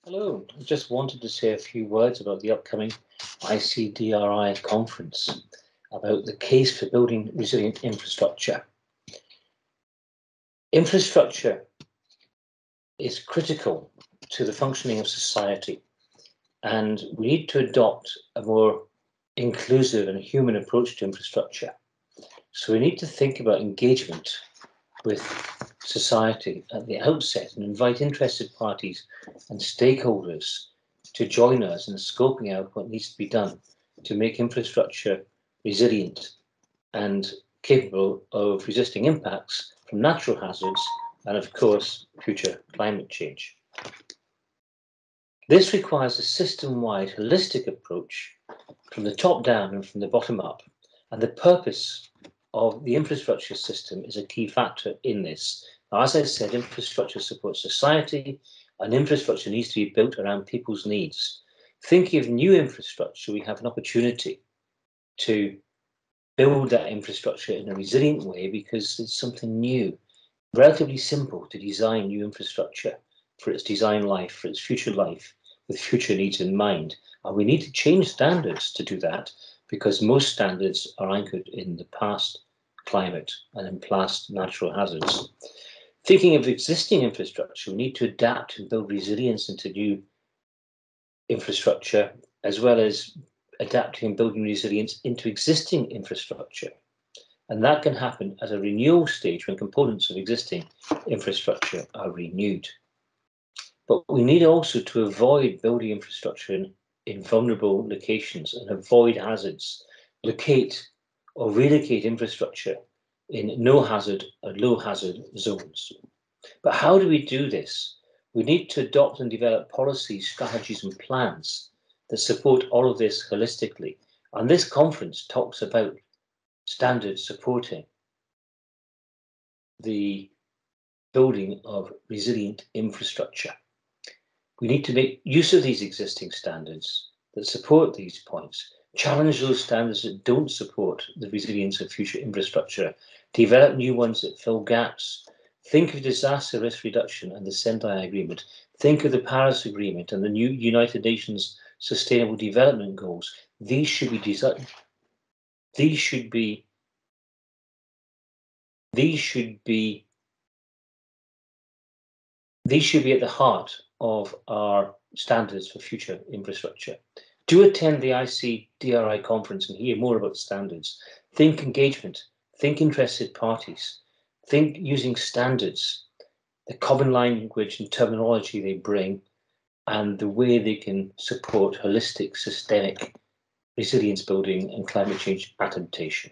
Hello, I just wanted to say a few words about the upcoming ICDRI conference about the case for building resilient infrastructure. Infrastructure is critical to the functioning of society, and we need to adopt a more inclusive and human approach to infrastructure. So we need to think about engagement with society at the outset and invite interested parties and stakeholders to join us in scoping out what needs to be done to make infrastructure resilient and capable of resisting impacts from natural hazards and, of course, future climate change. This requires a system-wide holistic approach from the top down and from the bottom up, and the purpose of the infrastructure system is a key factor in this. Now, as I said, infrastructure supports society, and infrastructure needs to be built around people's needs. Thinking of new infrastructure, we have an opportunity to build that infrastructure in a resilient way because it's something new, relatively simple to design new infrastructure for its design life, for its future life, with future needs in mind. And we need to change standards to do that, because most standards are anchored in the past climate and in past natural hazards. Thinking of existing infrastructure, we need to adapt and build resilience into new infrastructure, as well as adapting and building resilience into existing infrastructure. And that can happen at a renewal stage when components of existing infrastructure are renewed. But we need also to avoid building infrastructure in vulnerable locations and avoid hazards, locate or relocate infrastructure in no hazard or low hazard zones. But how do we do this? We need to adopt and develop policies, strategies and plans that support all of this holistically. And this conference talks about standards supporting the building of resilient infrastructure. We need to make use of these existing standards that support these points, challenge those standards that don't support the resilience of future infrastructure, develop new ones that fill gaps. Think of disaster risk reduction and the Sendai Agreement. Think of the Paris Agreement and the new United Nations Sustainable Development Goals. These should be designed. These should be at the heart of our standards for future infrastructure. Do attend the ICDRI conference and hear more about standards. Think engagement, think interested parties, think using standards, the common language and terminology they bring, and the way they can support holistic, systemic resilience building and climate change adaptation.